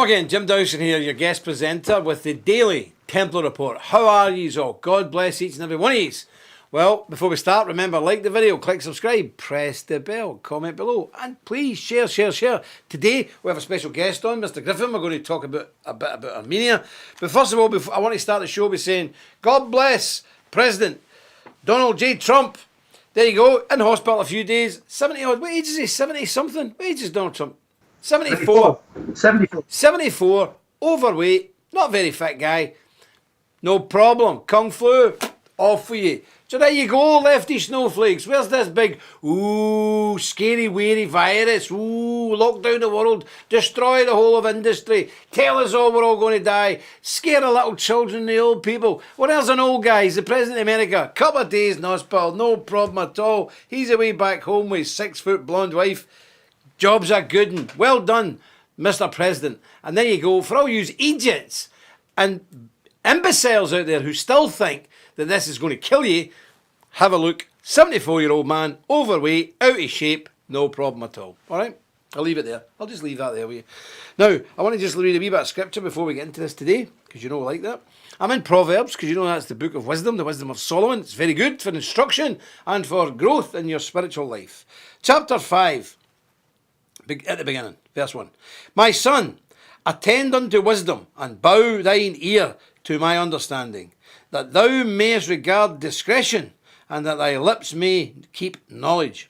again, Jim Dowson here, your guest presenter with the daily Templar report. How are yous all? God bless each and every one of yous. Well, before we start, remember, like the video, click subscribe, press the bell, comment below, and please share. Today, we have a special guest on, Mr. Griffin. We're going to talk a bit about Armenia. But first of all, I want to start the show by saying, God bless President Donald J. Trump. There you go, in hospital a few days, 70 odd, what age is he? 70 something? What age is Donald Trump? 74. 74, overweight, not very fit guy. No problem. Kung flu, off with you. So there you go, lefty snowflakes. Where's this big, scary, wary virus? Lock down the world, destroy the whole of industry, tell us all we're all going to die, scare the little children and the old people. Well, there's an old guy, he's the President of America. Couple of days in hospital, no problem at all. He's away back home with his 6-foot blonde wife. Job's a good one. Well done, Mr. President. And there you go, for all you idiots and imbeciles out there who still think that this is going to kill you, have a look. 74-year-old man, overweight, out of shape, no problem at all. All right? I'll leave it there. I'll just leave that there with you. Now, I want to just read a wee bit of scripture before we get into this today, because you know I like that. I'm in Proverbs, because you know that's the book of wisdom, the wisdom of Solomon. It's very good for instruction and for growth in your spiritual life. Chapter 5, at the beginning, verse 1. My son, attend unto wisdom, and bow thine ear to my understanding, that thou mayest regard discretion, and that thy lips may keep knowledge.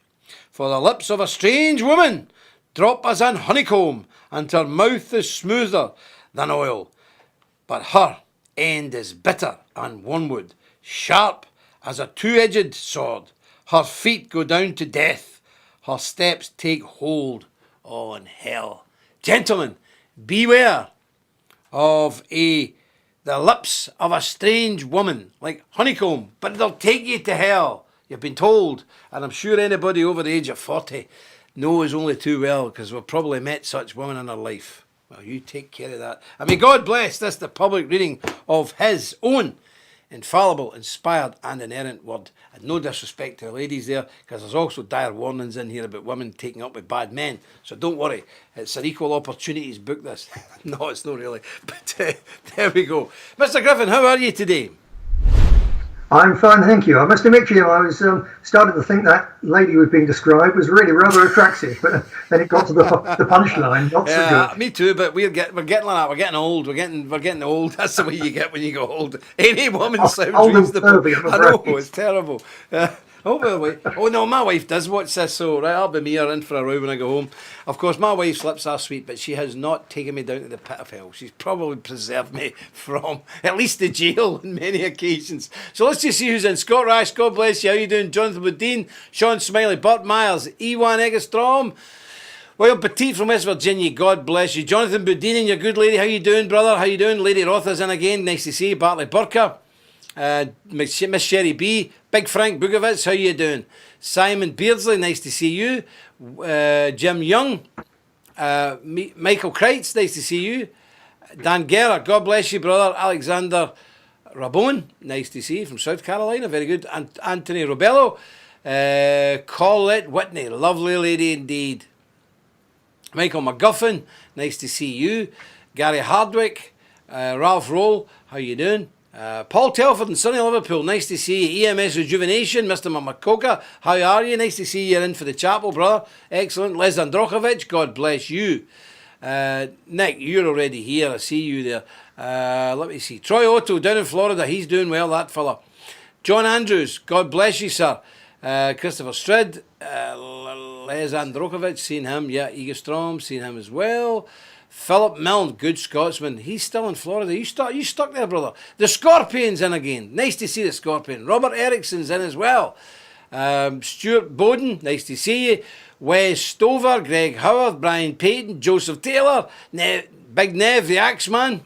For the lips of a strange woman drop as an honeycomb, and her mouth is smoother than oil. But her end is bitter and wormwood, sharp as a two-edged sword. Her feet go down to death, her steps take hold on hell. Gentlemen, beware of the lips of a strange woman, like honeycomb, but they'll take you to hell. You've been told, and I'm sure anybody over the age of 40 knows only too well, because we've probably met such women in our life. Well, you take care of that. And may God bless this, the public reading of his own infallible, inspired and inerrant word. And no disrespect to the ladies there, because there's also dire warnings in here about women taking up with bad men. So don't worry, it's an equal opportunities book, this. No, it's not really. But there we go. Mr. Griffin, how are you today? I'm fine, thank you. I must admit to you, I was starting to think that lady who was being described was really rather attractive, but then it got to the punchline, not so good. Me too, but we're getting like that. We're getting old. We're getting old. That's the way you get when you go old. Any woman sounds reasonable. I know, it's terrible. Oh no, my wife does watch this, so right, I'll be me or in for a row when I go home. Of course, my wife's lips are sweet, but she has not taken me down to the pit of hell. She's probably preserved me from at least the jail on many occasions. So let's just see who's in. Scott Rash, God bless you. How you doing? Jonathan Woodine, Sean Smiley, Burt Myers, Ewan Eggerstrom, William Petit from West Virginia, God bless you. Jonathan Boudin, your good lady, how you doing, brother? How you doing? Lady Rotha's in again, nice to see you. Bartley Burka. Miss Sherry B, Big Frank Bugovitz, how you doing? Simon Beardsley, nice to see you. Jim Young, Michael Kreitz, nice to see you. Dan Guerra, God bless you, brother. Alexander Rabon, nice to see you from South Carolina, very good. And Anthony Robello, Colette Whitney, lovely lady indeed. Michael McGuffin, nice to see you. Gary Hardwick, Ralph Roll, how you doing? Paul Telford in sunny Liverpool, nice to see you. EMS Rejuvenation, Mr. Mamakoka, how are you? Nice to see you in for the chapel, brother. Excellent. Les Androkovich, God bless you. Nick, you're already here, I see you there. Let me see. Troy Otto down in Florida, he's doing well, that fella. John Andrews, God bless you, sir. Christopher Strid, Les Androkovich, seen him. Yeah, Egestrom, seen him as well. Philip Milne, good Scotsman. He's still in Florida. You stuck there, brother. The Scorpion's in again. Nice to see the Scorpion. Robert Erickson's in as well. Stuart Bowden, nice to see you. Wes Stover, Greg Howard, Brian Payton, Joseph Taylor, Big Nev, the Axeman.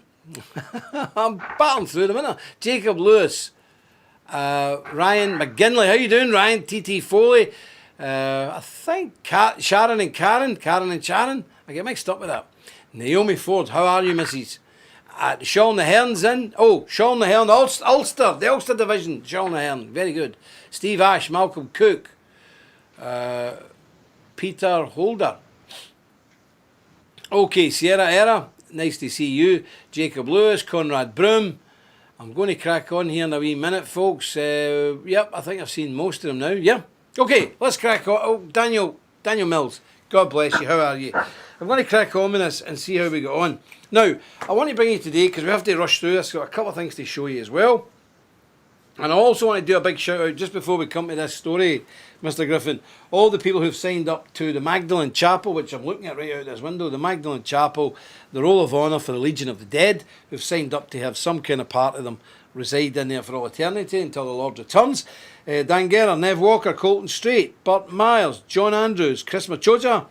I'm battling through them, innit? Jacob Lewis. Ryan McGinley, how you doing, Ryan? TT Foley. I think Sharon and Karen. I get mixed up with that. Naomi Ford, how are you, Mrs.? Sean Nairn's in. Oh, Sean Nairn, Ulster, the Ulster division. Sean Nairn, very good. Steve Ash, Malcolm Cook, Peter Holder. Okay, Sierra Era, nice to see you. Jacob Lewis, Conrad Broom. I'm going to crack on here in a wee minute, folks. Yep, I think I've seen most of them now. Yeah. Okay, let's crack on. Oh, Daniel Mills. God bless you. How are you? I'm going to crack on with this and see how we get on. Now, I want to bring you today, because we have to rush through this, got a couple of things to show you as well. And I also want to do a big shout out, just before we come to this story, Mr. Griffin, all the people who've signed up to the Magdalene Chapel, which I'm looking at right out this window, the Magdalene Chapel, the Roll of Honour for the Legion of the Dead, who've signed up to have some kind of part of them reside in there for all eternity until the Lord returns. Dan Guerra, Nev Walker, Colton Strait, Burt Myers, John Andrews, Chris Machocha,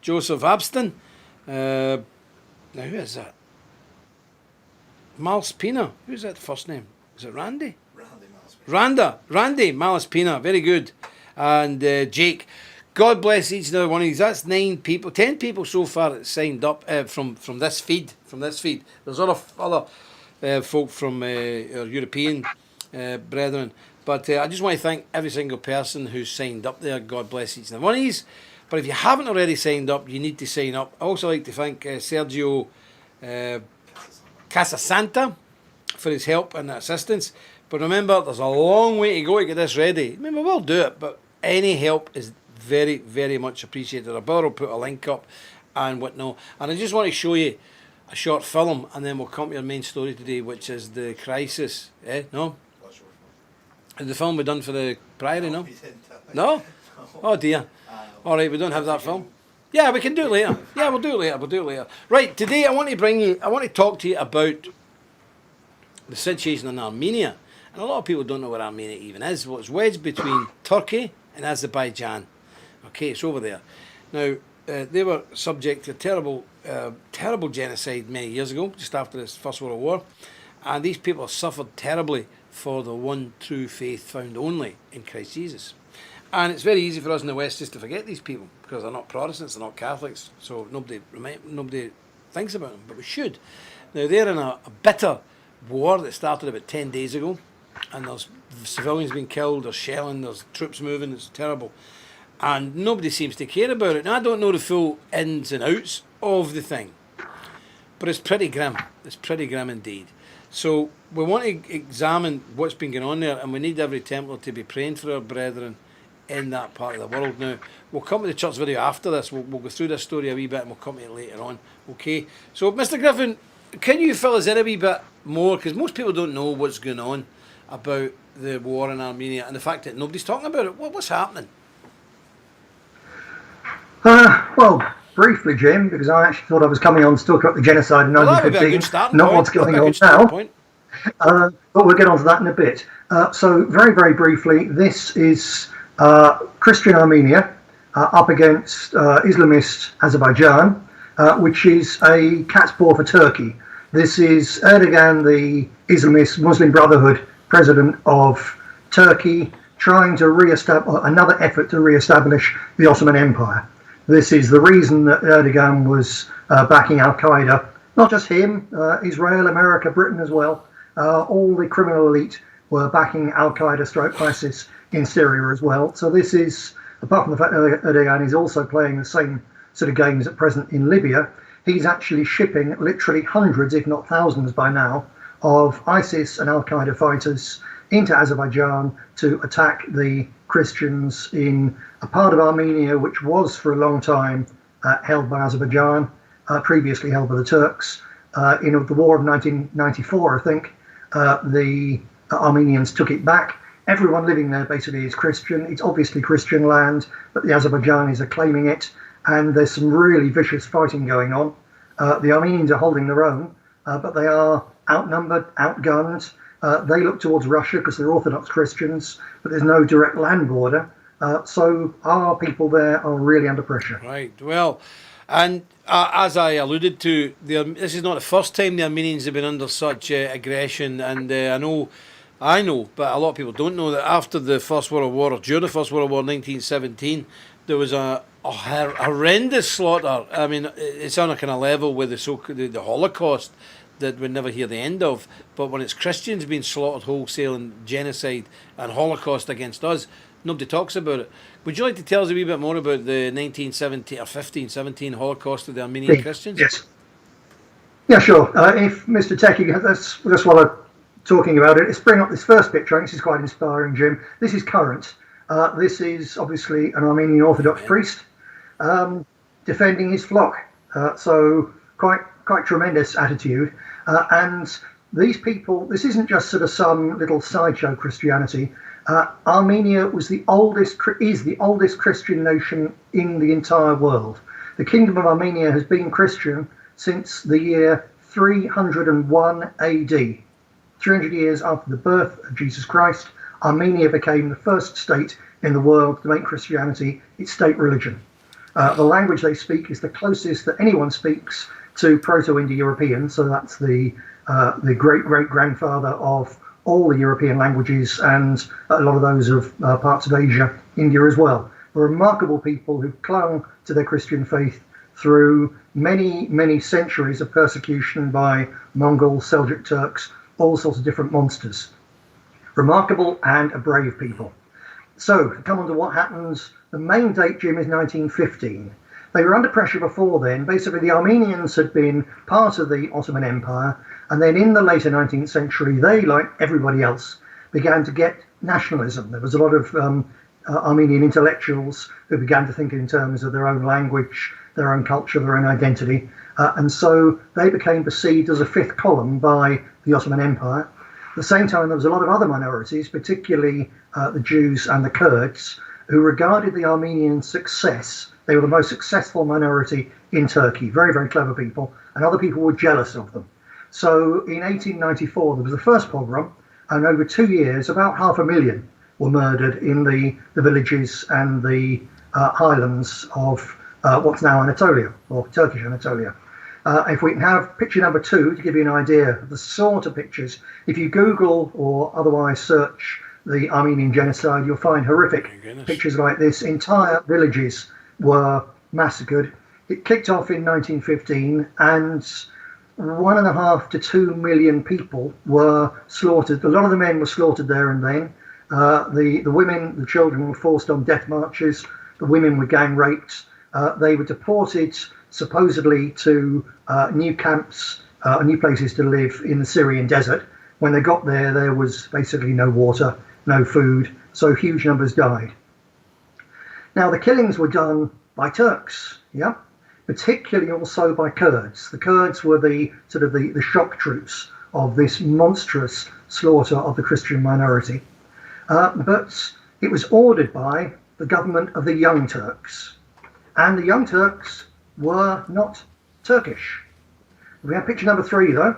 Joseph Abston. Now, who is that? Malspina. Who's that first name? Is it Randy? Randy Malaspina, very good. And Jake. God bless each and every one of these. That's 9 people, 10 people so far that signed up from this feed. There's other folk from our European brethren. But I just want to thank every single person who's signed up there. God bless each and every one of these. But if you haven't already signed up, you need to sign up. I also like to thank Sergio Casasanta for his help and assistance. But remember, there's a long way to go to get this ready. I mean, we will do it, but any help is very, very much appreciated. Our brother will put a link up and whatnot. And I just want to show you a short film, and then we'll come to our main story today, which is the crisis. No? Is the film we done for the Priory, no? No? Oh dear. All right, we don't have that film. Yeah, we can do it later. Yeah, we'll do it later. Right, today I want to talk to you about the situation in Armenia. And a lot of people don't know where Armenia even is. Well, it's wedged between Turkey and Azerbaijan. Okay, it's over there. Now, they were subject to terrible genocide many years ago, just after this First World War. And these people suffered terribly for the one true faith found only in Christ Jesus. And it's very easy for us in the West just to forget these people, because they're not Protestants, they're not Catholics, so nobody thinks about them, but we should. Now, they're in a bitter war that started about 10 days ago. And there's civilians being killed, there's shelling, there's troops moving, it's terrible. And nobody seems to care about it. Now, I don't know the full ins and outs of the thing, but it's pretty grim. It's pretty grim indeed. So we want to examine what's been going on there, and we need every Templar to be praying for our brethren in that part of the world. Now, we'll come to the church video after this. We'll go through this story a wee bit, and we'll come to it later on. Okay, so Mr. Griffin, can you fill us in a wee bit more, because most people don't know what's going on about the war in Armenia and the fact that nobody's talking about it. What's happening? Well, briefly, Jim, because I actually thought I was coming on to talk about the genocide in 1915, not what's going on now. But we'll get on to that in a bit. So very, very briefly, this is Christian Armenia up against Islamist Azerbaijan, which is a cat's paw for Turkey. This is Erdogan, the Islamist Muslim Brotherhood president of Turkey, trying to re-establish another effort to re-establish the Ottoman Empire. This is the reason that Erdogan was backing Al-Qaeda. Not just him, Israel, America, Britain as well. All the criminal elite were backing Al-Qaeda / ISIS in Syria as well. So this is, apart from the fact that Erdogan is also playing the same sort of games at present in Libya, he's actually shipping literally hundreds, if not thousands by now, of ISIS and Al-Qaeda fighters into Azerbaijan to attack the Christians in a part of Armenia which was for a long time held by Azerbaijan, previously held by the Turks. In the war of 1994, I think, the Armenians took it back. Everyone living there basically is Christian. It's obviously Christian land, but the Azerbaijanis are claiming it, and there's some really vicious fighting going on. The Armenians are holding their own, but they are outnumbered, outgunned. They look towards Russia because they're Orthodox Christians, but there's no direct land border. So our people there are really under pressure. Right. Well, and as I alluded to, this is not the first time the Armenians have been under such aggression. And I know, but a lot of people don't know that after the First World War, or during the First World War, 1917, there was a horrendous slaughter. I mean, it's on a kind of level with the Holocaust that we'd never hear the end of. But when it's Christians being slaughtered wholesale and genocide and Holocaust against us, nobody talks about it. Would you like to tell us a wee bit more about the 1917 or 1517 Holocaust of the Armenian Christians? Yes. Yeah, sure. If Mr. Techie, that's what I'm talking about it. Let's bring up this first picture. I think this is quite inspiring, Jim. This is current. This is obviously an Armenian Orthodox priest defending his flock. So quite tremendous attitude. And these people, this isn't just sort of some little sideshow Christianity. Armenia is the oldest Christian nation in the entire world. The Kingdom of Armenia has been Christian since the year 301 AD. 300 years after the birth of Jesus Christ, Armenia became the first state in the world to make Christianity its state religion. The language they speak is the closest that anyone speaks to Proto-Indo-European, so that's the great-great-grandfather of all the European languages and a lot of those of parts of Asia, India as well. A remarkable people who clung to their Christian faith through many, many centuries of persecution by Mongols, Seljuk Turks, all sorts of different monsters. Remarkable and a brave people. So, to come on to what happens, the main date, Jim, is 1915. They were under pressure before then. Basically, the Armenians had been part of the Ottoman Empire, and then in the later 19th century, they, like everybody else, began to get nationalism. There was a lot of Armenian intellectuals who began to think in terms of their own language, their own culture, their own identity, and so they became perceived as a fifth column by the Ottoman Empire. At the same time, there was a lot of other minorities, particularly the Jews and the Kurds, who regarded the Armenian success. They were the most successful minority in Turkey, very, very clever people, and other people were jealous of them. So in 1894, there was the first pogrom, and over 2 years, about 500,000 were murdered in the villages and the highlands of what's now Anatolia, or Turkish Anatolia. If we can have picture number 2 to give you an idea of the sort of pictures, if you Google or otherwise search the Armenian genocide, you'll find horrific pictures like this. Entire villages were massacred. It kicked off in 1915, and 1.5 to 2 million people were slaughtered. A lot of the men were slaughtered there and then. The women, the children were forced on death marches. The women were gang raped. They were deported supposedly to new camps, new places to live in the Syrian desert. When they got there, there was basically no water, no food, so huge numbers died. Now, the killings were done by Turks, yeah, particularly also by Kurds. The Kurds were the sort of the shock troops of this monstrous slaughter of the Christian minority. But it was ordered by the government of the Young Turks. And the Young Turks were not Turkish. We have picture number 3, though.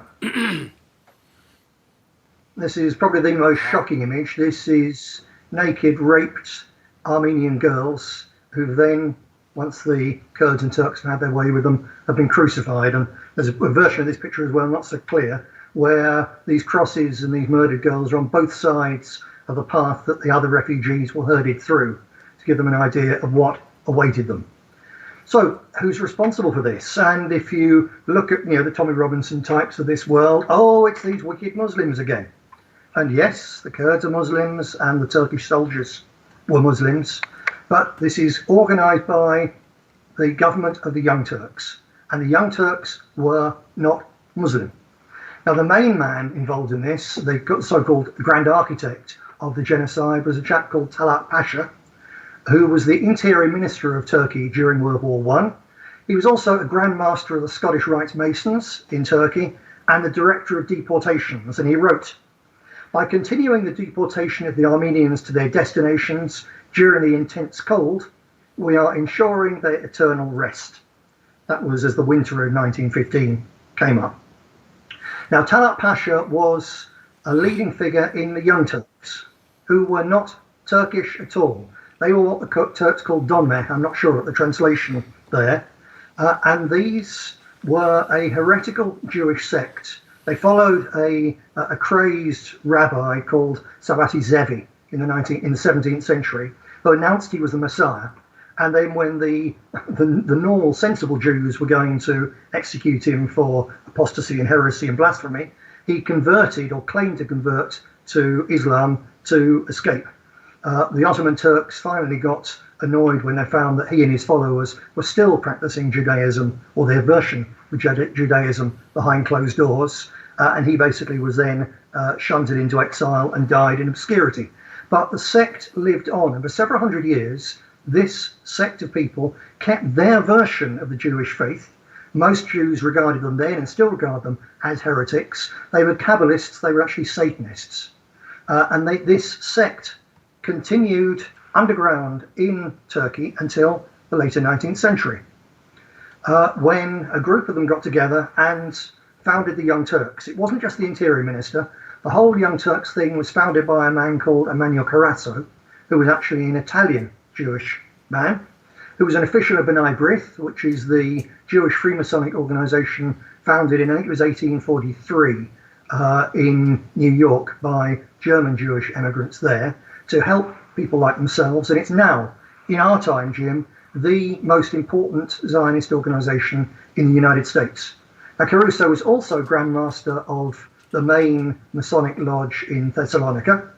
This is probably the most shocking image. This is naked, raped Armenian girls who then, once the Kurds and Turks have had their way with them, have been crucified. And there's a version of this picture as well, not so clear, where these crosses and these murdered girls are on both sides of the path that the other refugees were herded through, to give them an idea of what awaited them. So who's responsible for this? And if you look at, the Tommy Robinson types of this world, oh, it's these wicked Muslims again. And yes, the Kurds are Muslims and the Turkish soldiers were Muslims, but this is organised by the government of the Young Turks, and the Young Turks were not Muslim. Now, the main man involved in this, the so-called grand architect of the genocide, was a chap called Talat Pasha, who was the interior minister of Turkey during World War I. He was also a Grand Master of the Scottish Rite Masons in Turkey and the director of deportations, and he wrote, "By continuing the deportation of the Armenians to their destinations during the intense cold, we are ensuring their eternal rest." That was as the winter of 1915 came up. Now, Talat Pasha was a leading figure in the Young Turks, who were not Turkish at all. They were what the Turks called Donme. I'm not sure of the translation there. And these were a heretical Jewish sect. They followed a crazed rabbi called Sabati Zevi in the 17th century, who announced he was the Messiah. And then when the normal sensible Jews were going to execute him for apostasy and heresy and blasphemy, he converted or claimed to convert to Islam to escape. The Ottoman Turks finally got annoyed when they found that he and his followers were still practicing Judaism, or their version of Judaism, behind closed doors. And he basically was then shunted into exile and died in obscurity. But the sect lived on, and for several hundred years, this sect of people kept their version of the Jewish faith. Most Jews regarded them then, and still regard them, as heretics. They were Kabbalists, they were actually Satanists. And this sect continued underground in Turkey until the later 19th century, when a group of them got together and founded the Young Turks. It wasn't just the interior minister. The whole Young Turks thing was founded by a man called Emanuel Carasso, who was actually an Italian Jewish man, who was an official of B'nai B'rith, which is the Jewish Freemasonic organization founded in, I think it was 1843, in New York by German Jewish immigrants there to help people like themselves. And it's now, in our time, Jim, the most important Zionist organization in the United States. Now, Caruso was also Grand Master of the main Masonic lodge in Thessalonica,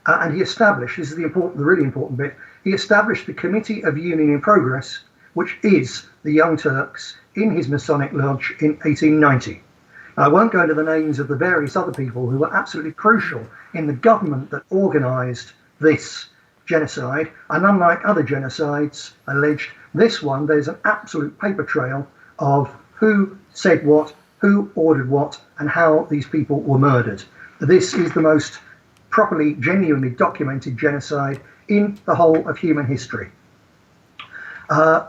and he established, this is the really important bit, he established the Committee of Union in Progress, which is the Young Turks, in his Masonic lodge in 1890. I won't go into the names of the various other people who were absolutely crucial in the government that organised this genocide, and unlike other genocides alleged, this one, there's an absolute paper trail of who said what, who ordered what, and how these people were murdered. This is the most properly, genuinely documented genocide in the whole of human history.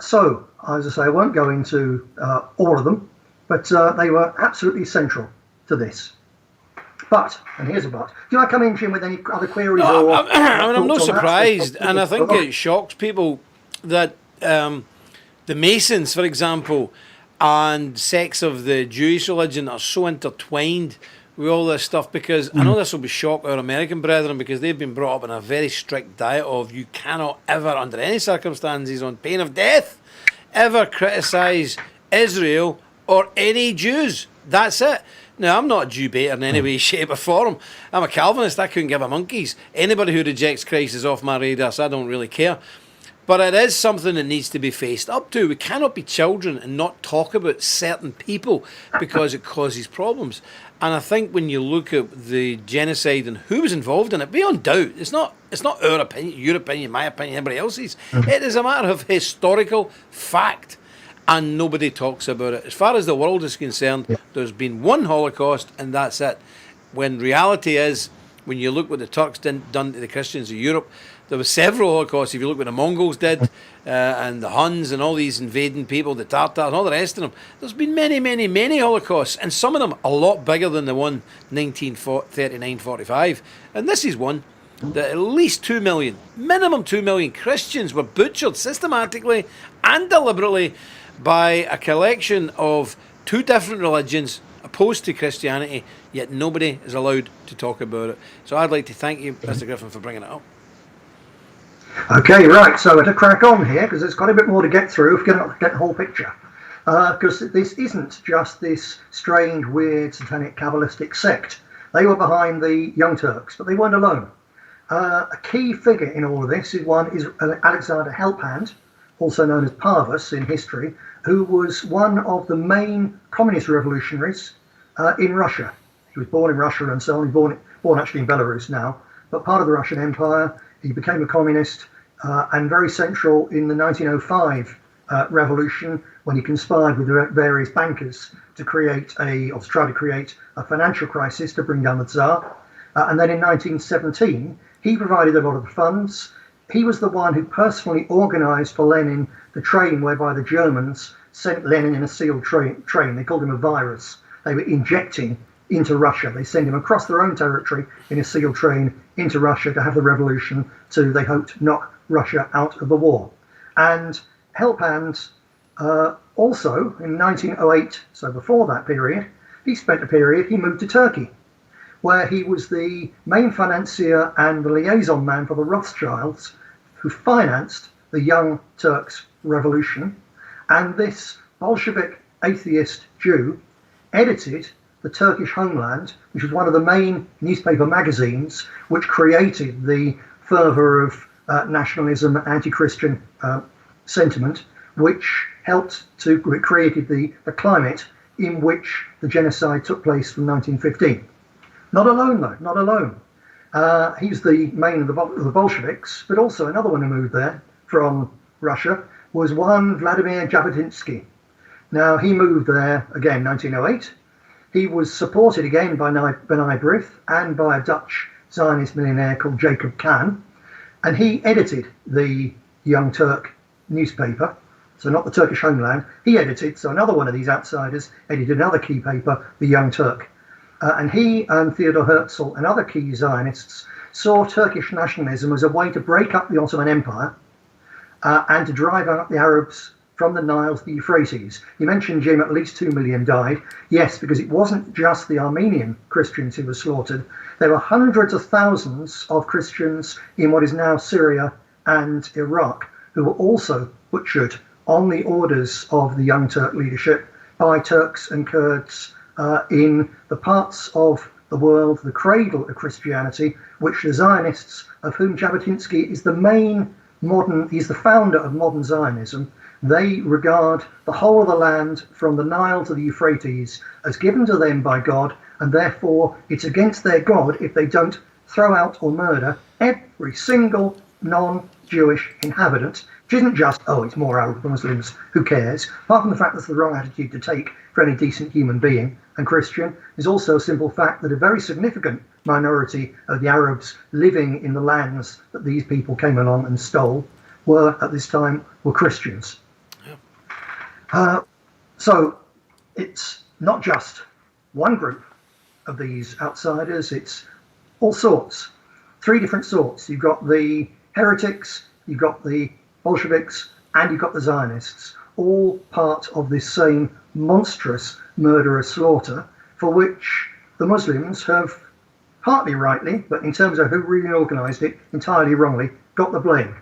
So, as I say, I won't go into all of them, but they were absolutely central to this. But, and here's a but, do I come in, Jim, with any other queries? No, I'm not surprised, and I think it shocks people that the Masons, for example, and sects of the Jewish religion are so intertwined with all this stuff, because I know this will be shock our American brethren, because they've been brought up in a very strict diet of you cannot ever, under any circumstances, on pain of death, ever criticise Israel or any Jews. That's it. Now, I'm not a Jew baiter in any way, shape or form. I'm a Calvinist. I couldn't give a monkey's. Anybody who rejects Christ is off my radar, so I don't really care. But it is something that needs to be faced up to. We cannot be children and not talk about certain people because it causes problems. And I think when you look at the genocide and who was involved in it, beyond doubt, it's not our opinion, your opinion, my opinion, anybody else's. It is a matter of historical fact, and nobody talks about it. As far as the world is concerned, there's been one Holocaust, and that's it. When reality is, when you look what the Turks done to the Christians of Europe, there were several Holocausts. If you look what the Mongols did, and the Huns and all these invading people, the Tartars and all the rest of them, there's been many, many, many Holocausts, and some of them a lot bigger than the one 1939-45. And this is one that at least 2 million, minimum 2 million Christians were butchered systematically and deliberately by a collection of two different religions opposed to Christianity, yet nobody is allowed to talk about it. So I'd like to thank you, Mr. Griffin, for bringing it up. Okay, right, so to crack on here, because there's quite a bit more to get through if you get the whole picture. Because this isn't just this strange, weird, satanic, Kabbalistic sect. They were behind the Young Turks, but they weren't alone. A key figure in all of this is Alexander Helphand, also known as Parvus in history, who was one of the main communist revolutionaries in Russia. He was born in Russia and so on. He's born actually in Belarus now, but part of the Russian Empire. He became a communist and very central in the 1905 revolution, when he conspired with the various bankers to try to create a financial crisis to bring down the Tsar. And then in 1917, he provided a lot of the funds. He was the one who personally organized for Lenin the train whereby the Germans sent Lenin in a sealed train. They called him a virus. They were injecting into Russia. They sent him across their own territory in a sealed train into Russia to have the revolution to, they hoped, knock Russia out of the war. And Helphand also, in 1908, so before that period, he moved to Turkey, where he was the main financier and the liaison man for the Rothschilds, who financed the Young Turks revolution. And this Bolshevik atheist Jew edited the Turkish Homeland, which was one of the main newspaper magazines which created the fervour of nationalism, anti-Christian sentiment, which helped to created the climate in which the genocide took place from 1915. Not alone, though, not alone. He's the main of the Bolsheviks, but also another one who moved there from Russia was one Vladimir Jabotinsky. Now, he moved there, again, 1908. He was supported again by B'nai B'rith and by a Dutch Zionist millionaire called Jacob Kahn, and he edited the Young Turk newspaper, so not the Turkish Homeland. He edited, so another one of these outsiders edited another key paper, the Young Turk. And he and Theodor Herzl and other key Zionists saw Turkish nationalism as a way to break up the Ottoman Empire and to drive out the Arabs from the Nile to the Euphrates. You mentioned, Jim, at least 2 million died. Yes, because it wasn't just the Armenian Christians who were slaughtered. There were hundreds of thousands of Christians in what is now Syria and Iraq who were also butchered on the orders of the Young Turk leadership by Turks and Kurds in the parts of the world, the cradle of Christianity, which the Zionists, of whom Jabotinsky is he's the founder of modern Zionism, they regard the whole of the land from the Nile to the Euphrates as given to them by God, and therefore it's against their God if they don't throw out or murder every single non-Jewish inhabitant, which isn't just, oh, it's more Arab Muslims, who cares? Apart from the fact that's the wrong attitude to take for any decent human being and Christian, is also a simple fact that a very significant minority of the Arabs living in the lands that these people came along and stole at this time were Christians. So it's not just one group of these outsiders, it's all sorts, 3 different sorts. You've got the heretics, you've got the Bolsheviks, and you've got the Zionists, all part of this same monstrous murderous slaughter for which the Muslims have, partly rightly, but in terms of who really organised it, entirely wrongly, got the blame.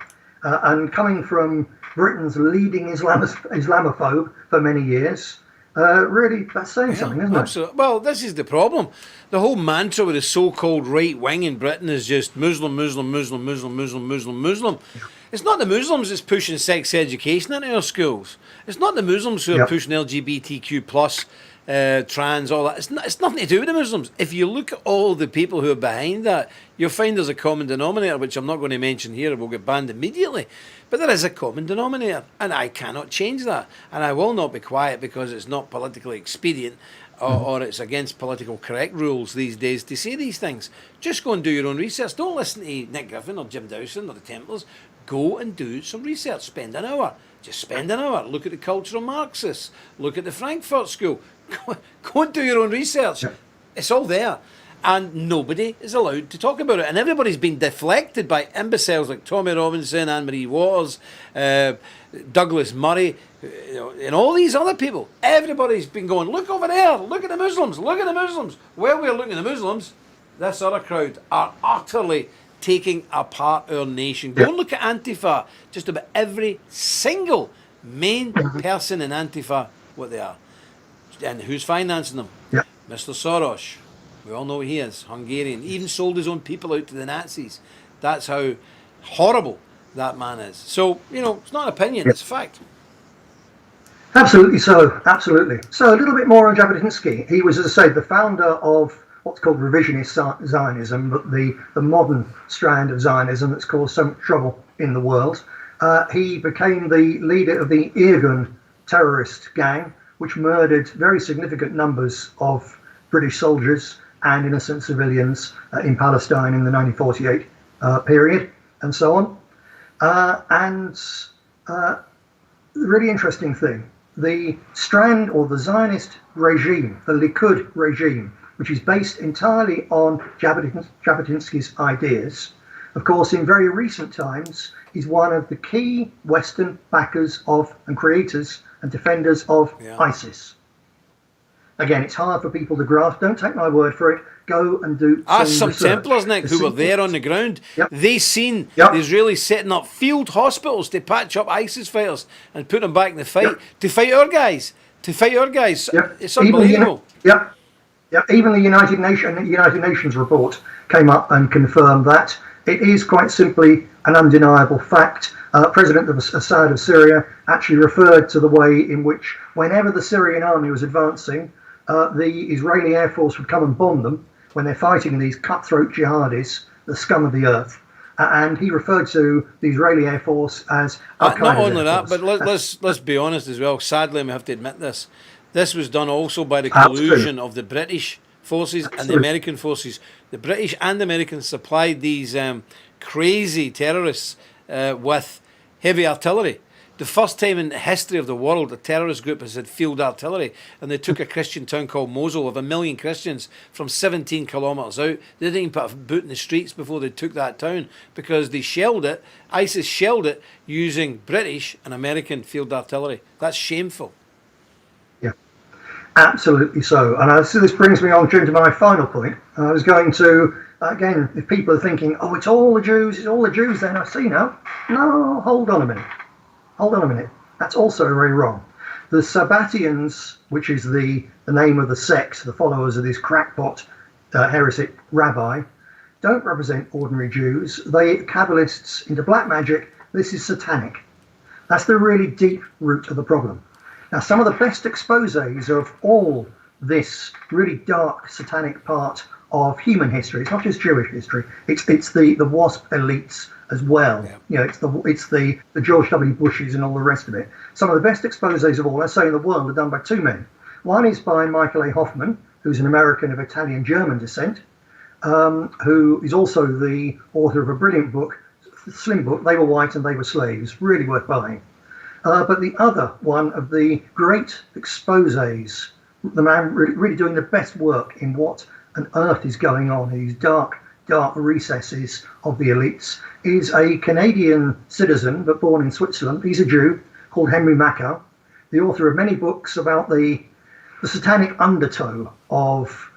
And coming from Britain's leading Islamophobe for many years, really, that's saying something, isn't it? Well, this is the problem. The whole mantra with the so-called right wing in Britain is just Muslim, Muslim, Muslim, Muslim, Muslim, Muslim, Muslim. Yeah. It's not the Muslims that's pushing sex education into our schools. It's not the Muslims who are pushing LGBTQ plus, trans, all that. It's nothing to do with the Muslims. If you look at all the people who are behind that, you'll find there's a common denominator, which I'm not going to mention here, we'll get banned immediately. But there is a common denominator, and I cannot change that. And I will not be quiet because it's not politically expedient or it's against political correct rules these days to say these things. Just go and do your own research. Don't listen to Nick Griffin or Jim Dowson or the Templars. Go and do some research. Spend an hour. Just spend an hour. Look at the cultural Marxists. Look at the Frankfurt School. Go and do your own research. Yeah. It's all there. And nobody is allowed to talk about it. And everybody's been deflected by imbeciles like Tommy Robinson, Anne-Marie Waters, Douglas Murray, and all these other people. Everybody's been going, look over there, look at the Muslims, look at the Muslims. While we're looking at the Muslims, this other crowd are utterly taking apart our nation. Go and look at Antifa. Just about every single main person in Antifa, what they are. And who's financing them? Yeah. Mr. Soros. We all know who he is, Hungarian. Even sold his own people out to the Nazis. That's how horrible that man is. So, it's not an opinion, it's a fact. Absolutely so, absolutely. So a little bit more on Jabotinsky. He was, as I say, the founder of what's called revisionist Zionism, but the modern strand of Zionism that's caused so much trouble in the world. He became the leader of the Irgun terrorist gang, which murdered very significant numbers of British soldiers and innocent civilians in Palestine in the 1948 period, and so on. The really interesting thing, the strand or the Zionist regime, the Likud regime, which is based entirely on Jabotinsky's ideas, of course, in very recent times, is one of the key Western backers of and creators and defenders of ISIS. Again, it's hard for people to grasp. Don't take my word for it. Go and do some Templars, Nick, who were there on the ground. They seen the Israelis setting up field hospitals to patch up ISIS fighters and put them back in the fight to fight our guys. It's unbelievable. Even the United Nations report came up and confirmed that It is quite simply an undeniable fact. President Assad of Syria actually referred to the way in which whenever the Syrian army was advancing, the Israeli Air Force would come and bomb them when they're fighting these cutthroat jihadis, the scum of the earth. And he referred to the Israeli Air Force as not only that, but let's be honest as well. Sadly, we have to admit this. This was done also by the collusion of the British forces and the American forces. The British and Americans supplied these crazy terrorists with heavy artillery. The first time in the history of the world a terrorist group has had field artillery, and they took a Christian town called Mosul of 1 million Christians from 17 kilometres out. They didn't even put a boot in the streets before they took that town because they shelled it. ISIS shelled it using British and American field artillery. That's shameful. Yeah, absolutely so. And so this brings me on to my final point. I was going to, again, if people are thinking, oh, it's all the Jews then, I see now. No, hold on a minute. That's also very wrong. The Sabbatians, which is the name of the sect, the followers of this crackpot heretic rabbi, don't represent ordinary Jews. They Kabbalists into black magic. This is satanic. That's the really deep root of the problem. Now, some of the best exposés of all this really dark satanic part of human history, it's not just Jewish history, it's the WASP elites as well. Yeah. You know, it's the George W. Bushes and all the rest of it. Some of the best exposés of all, let's say in the world, are done by two men. One is by Michael A. Hoffman, who's an American of Italian-German descent, who is also the author of a brilliant book, slim book, They Were White and They Were Slaves, really worth buying. But the other one of the great exposés, the man really doing the best work in what on earth is going on in these dark recesses of the elites, is a Canadian citizen but born in Switzerland. He's a Jew called Henry Mackau, the author of many books about the satanic undertow of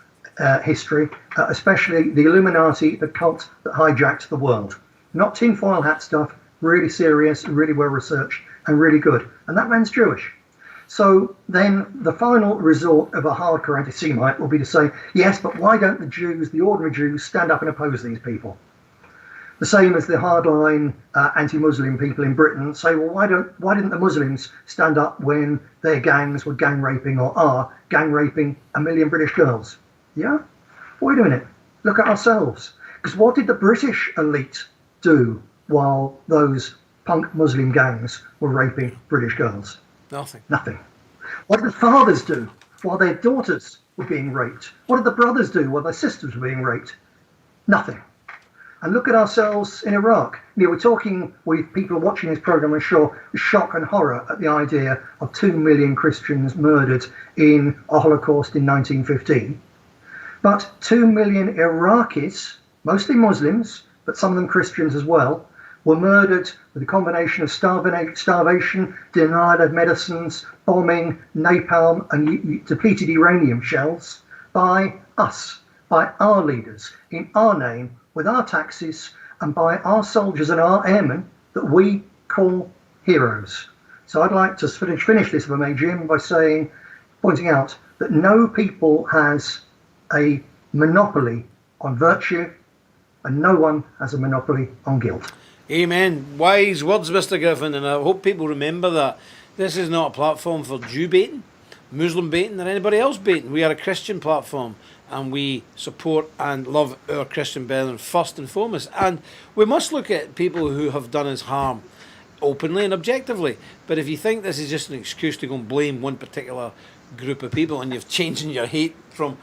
history, especially the Illuminati, the cult that hijacked the world. Not tinfoil hat stuff, really serious, really well researched and really good. And that man's Jewish. So then the final resort of a hardcore anti-Semite will be to say, yes, but why don't the Jews, the ordinary Jews, stand up and oppose these people? The same as the hardline anti-Muslim people in Britain say, well, why didn't the Muslims stand up when their gangs were gang raping or are gang raping 1 million British girls? Yeah? Wait a minute. Look at ourselves. Because what did the British elite do while those punk Muslim gangs were raping British girls? Nothing. What did the fathers do while their daughters were being raped? What did the brothers do while their sisters were being raped? Nothing. And look at ourselves in Iraq. You know, we're talking with people watching this program, I'm sure, with shock and horror at the idea of 2 million Christians murdered in a Holocaust in 1915. But 2 million Iraqis, mostly Muslims, but some of them Christians as well, were murdered with a combination of starvation, denial of medicines, bombing, napalm and depleted uranium shells by us, by our leaders, in our name, with our taxes, and by our soldiers and our airmen that we call heroes. So I'd like to finish this, if I may, Jim, by pointing out that no people has a monopoly on virtue, and no one has a monopoly on guilt. Amen. Wise words, Mr. Griffin, and I hope people remember that this is not a platform for Jew baiting, Muslim baiting, or anybody else baiting. We are a Christian platform, and we support and love our Christian brethren first and foremost. And we must look at people who have done us harm openly and objectively. But if you think this is just an excuse to go and blame one particular group of people, and you've changed your hate from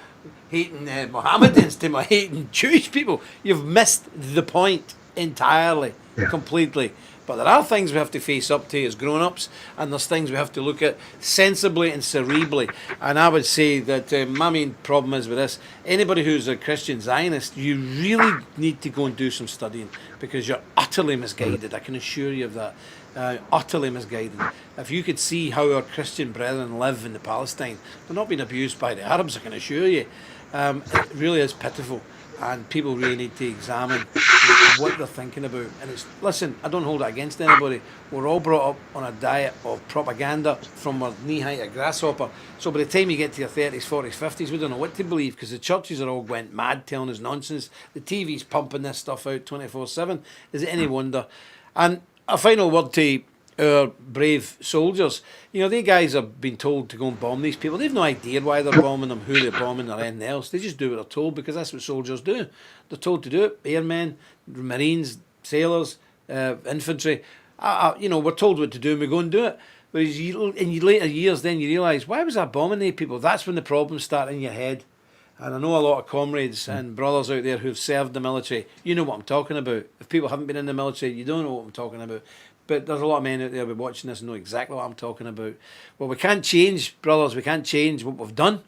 hating Mohammedans to hating Jewish people, you've missed the point entirely. Yeah. Completely. But there are things we have to face up to as grown-ups, and there's things we have to look at sensibly and cerebrally. And I would say that my main problem is with this, anybody who's a Christian Zionist, you really need to go and do some studying, because you're utterly misguided. I can assure you of that. Utterly misguided. If you could see how our Christian brethren live in the Palestine, they're not being abused by the Arabs, I can assure you. It really is pitiful. and people really need to examine what they're thinking about. And it's, listen, I don't hold it against anybody. We're all brought up on a diet of propaganda from our knee-high to grasshopper. So by the time you get to your 30s, 40s, 50s, we don't know what to believe, because the churches are all went mad telling us nonsense. The TV's pumping this stuff out 24/7. Is it any wonder? And a final word to our brave soldiers. You know, they guys have been told to go and bomb these people. They've no idea why they're bombing them, who they're bombing, or anything else. They just do what they're told, because that's what soldiers do. They're told to do it. Airmen, Marines, sailors, infantry. You know, we're told what to do and we go and do it. Whereas in later years, then you realise, why was I bombing these people? That's when the problems start in your head. And I know a lot of comrades and brothers out there who've served the military. You know what I'm talking about. If people haven't been in the military, you don't know what I'm talking about. But there's a lot of men out there who are watching this and know exactly what I'm talking about. Well, we can't change, brothers, we can't change what we've done.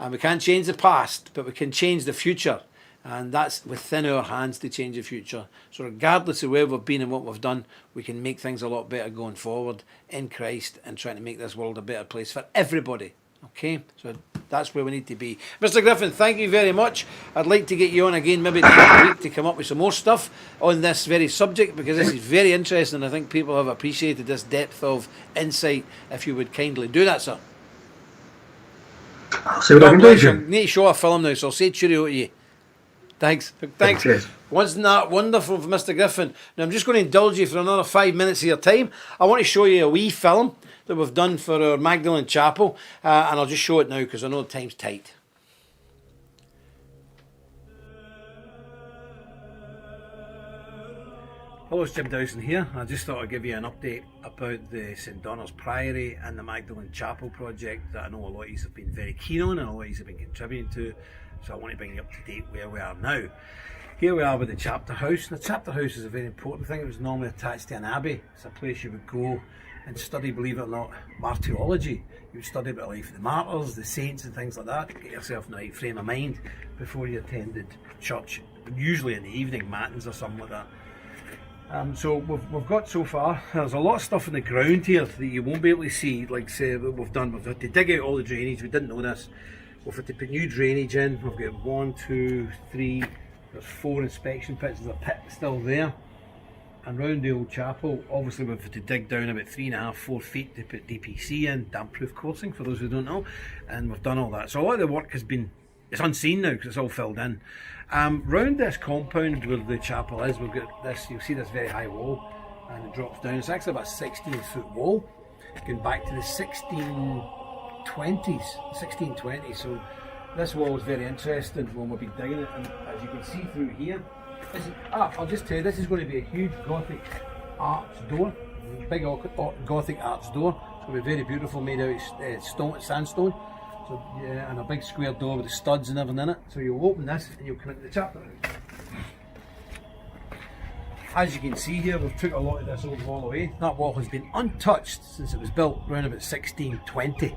And we can't change the past, but we can change the future. And that's within our hands to change the future. So regardless of where we've been and what we've done, we can make things a lot better going forward in Christ and trying to make this world a better place for everybody. Okay, so that's where we need to be. Mr. Griffin, thank you very much. I'd like to get you on again maybe next week to come up with some more stuff on this very subject, because this is very interesting. I think people have appreciated this depth of insight. If you would kindly do that, sir. I'll see what I can do, Jim. I need to show a film now, so I'll say cheerio to you. Thanks. Cheers. Wasn't that wonderful from Mr. Griffin? Now I'm just going to indulge you for another 5 minutes of your time. I want to show you a wee film that we've done for our Magdalene Chapel, and I'll just show it now because I know the time's tight. Hello, it's Jim Dowson here. I just thought I'd give you an update about the St Donald's Priory and the Magdalene Chapel project that I know a lot of you have been very keen on and a lot of you have been contributing to. So I want to bring you up to date where we are now. Here we are with the chapter house. The chapter house is a very important thing. It was normally attached to an abbey. It's a place you would go and study, believe it or not, martyrology. You would study about the life of the martyrs, the saints and things like that, to get yourself in the right frame of mind before you attended church, usually in the evening, matins or something like that. So we've got so far, there's a lot of stuff in the ground here that you won't be able to see, like say what we've done. We've had to dig out all the drainage, we didn't know this. We've had to put new drainage in. We've got 1, 2, 3, there's 4 inspection pits, there's a pit still there. And round the old chapel, obviously we've had to dig down about 3.5, 4 feet to put DPC in, damp-proof coursing for those who don't know. And we've done all that. So a lot of the work has been, it's unseen now because it's all filled in. Round this compound where the chapel is, we've got this, you'll see this very high wall and it drops down. It's actually about a 16-foot wall going back to the 1620s. So this wall is very interesting when we'll be digging it, and as you can see through here, I'll just tell you, this is going to be a huge Gothic arch door, big Gothic arch door. It's going to be very beautiful, made out of sandstone. So yeah, and a big square door with the studs and everything in it. So you'll open this and you'll come into the chapter house. As you can see here, we've took a lot of this old wall away. That wall has been untouched since it was built around about 1620.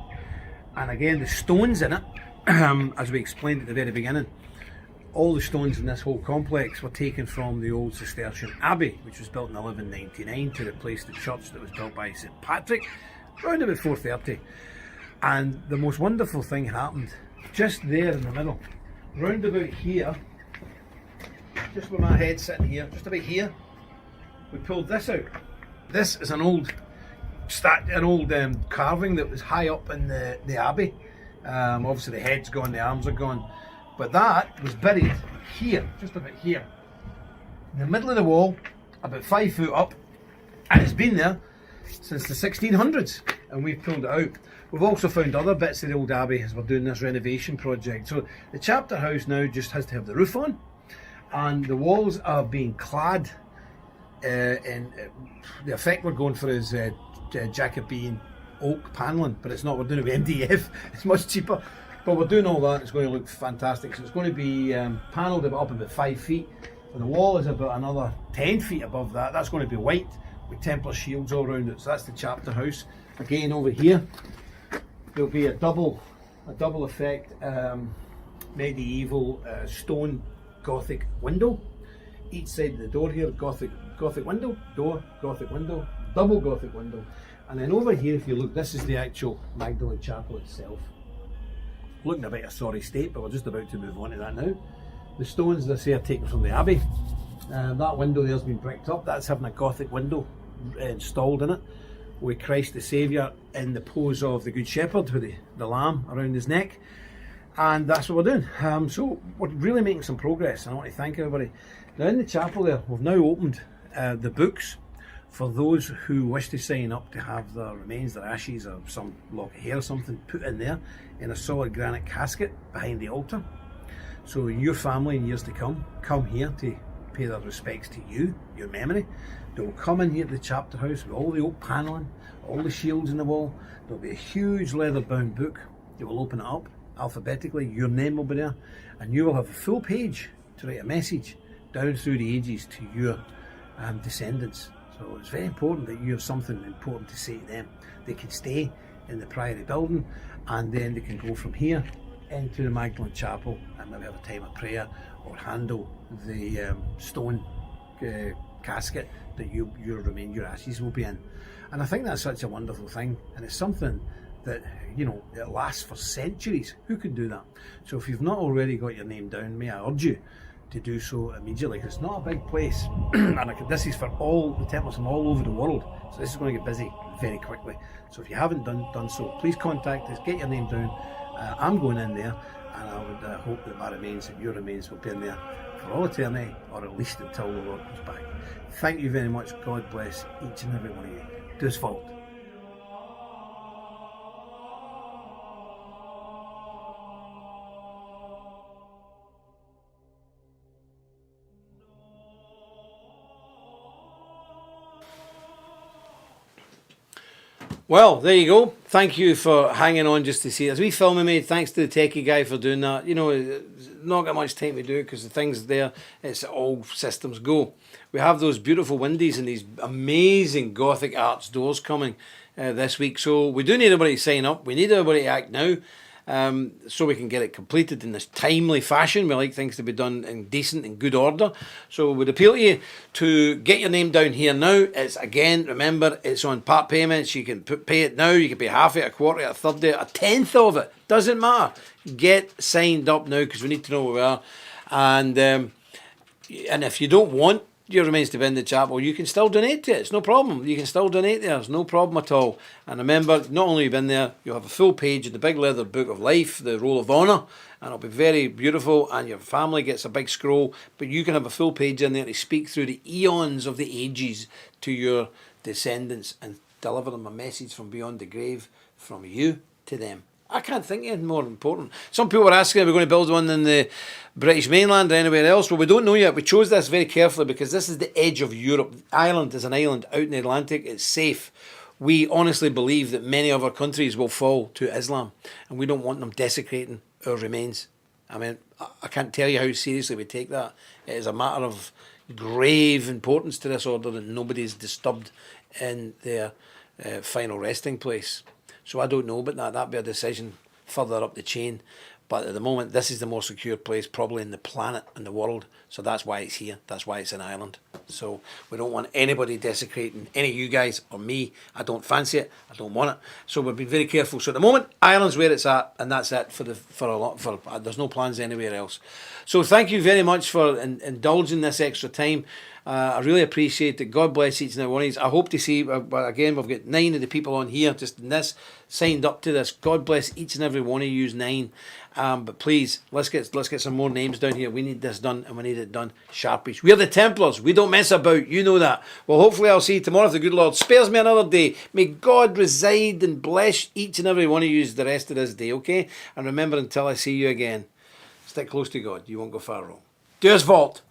And again, the stones in it, as we explained at the very beginning, all the stones in this whole complex were taken from the old Cistercian Abbey, which was built in 1199 to replace the church that was built by St Patrick around about 430. And the most wonderful thing happened just there in the middle, round about here, just where my head's sitting here, just about here, we pulled this out. This is an old carving that was high up in the abbey. Obviously the head's gone, the arms are gone, but that was buried here, just about here, in the middle of the wall, about 5 foot up, and it's been there since the 1600s, and we've pulled it out. We've also found other bits of the old abbey as we're doing this renovation project. So the chapter house now just has to have the roof on, and the walls are being clad in the effect we're going for is Jacobean oak panelling, but it's not. We're doing it with MDF. It's much cheaper, but we're doing all that. It's going to look fantastic. So it's going to be panelled up about 5 feet, and the wall is about another 10 feet above that. That's going to be white with Templar shields all around it. So that's the chapter house. Again, over here there'll be a double effect medieval stone Gothic window. Each side of the door here, Gothic window, door, Gothic window, double Gothic window. And then over here, if you look, this is the actual Magdalene Chapel itself. Looking a bit of a sorry state, but we're just about to move on to that now. the stones this here taken from the Abbey. That window there's been bricked up. That's having a Gothic window installed in it, with Christ the Saviour in the pose of the Good Shepherd with the lamb around his neck. And that's what we're doing. So we're really making some progress, and I want to thank everybody. Now in the chapel there, we've now opened the books for those who wish to sign up to have their remains, their ashes or some lock of hair or something put in there in a solid granite casket behind the altar. So your family in years to come here to pay their respects to you, your memory. They will come in here to the chapter house with all the oak panelling, all the shields in the wall. There'll be a huge leather bound book. They will open it up alphabetically, your name will be there, and you will have a full page to write a message down through the ages to your descendants. So it's very important that you have something important to say to them. They can stay in the Priory building, and then they can go from here into the Magdalen Chapel and maybe have a time of prayer or handle the stone casket that your ashes will be in. And I think that's such a wonderful thing, and it's something that, you know, it lasts for centuries. Who could do that? So if you've not already got your name down, may I urge you to do so immediately, because it's not a big place. And this is for all the Templars from all over the world, so this is going to get busy very quickly. So if you haven't done so, please contact us, get your name down. I'm going in there, and I would hope that my remains and your remains will be in there for all eternity, or at least until the Lord comes back. Thank you very much. God bless each and every one of you. To his fault. Well, there you go. Thank you for hanging on just to see us. We film we made. Thanks to the techie guy for doing that. You know, not got much time to do because the thing's there. It's all systems go. We have those beautiful windies and these amazing Gothic arch doors coming this week. So we do need everybody to sign up. We need everybody to act now. So we can get it completed in this timely fashion. We like things to be done in decent and good order. So we would appeal to you to get your name down here now. It's, again, remember, it's on part payments. You can pay it now. You can pay half it, a quarter, a third it, a tenth of it. Doesn't matter. Get signed up now, because we need to know where we are. And if you don't want your remains to be in the chapel, you can still donate to it. It's no problem. You can still donate there. It's no problem at all. And remember, not only have you been there, you'll have a full page of the big leather book of life, the roll of honour, and it'll be very beautiful, and your family gets a big scroll, but you can have a full page in there to speak through the eons of the ages to your descendants and deliver them a message from beyond the grave, from you to them. I can't think of anything more important. Some people are asking if we're going to build one in the British mainland or anywhere else. Well, we don't know yet. We chose this very carefully because this is the edge of Europe. Ireland is an island out in the Atlantic. It's safe. We honestly believe that many other countries will fall to Islam, and we don't want them desecrating our remains. I mean, I can't tell you how seriously we take that. It is a matter of grave importance to this order that nobody is disturbed in their final resting place. So I don't know about that. That'd be a decision further up the chain. But at the moment, this is the more secure place probably in the planet and the world. So that's why it's here. That's why it's in Ireland. So we don't want anybody desecrating any of you guys or me. I don't fancy it. I don't want it. So we've been very careful. So at the moment, Ireland's where it's at, and that's it for there's no plans anywhere else. So thank you very much for indulging this extra time. I really appreciate it. God bless each and every one of you. I hope to see, again, we've got 9 of the people on here just in this, signed up to this. God bless each and every one of you, 9. But please, let's get some more names down here. We need this done, and we need it done sharpish. We're the Templars. We don't mess about. You know that. Well, hopefully I'll see you tomorrow if the good Lord spares me another day. May God reside and bless each and every one of you the rest of this day, okay? And remember, until I see you again, stick close to God. You won't go far wrong. To his vault.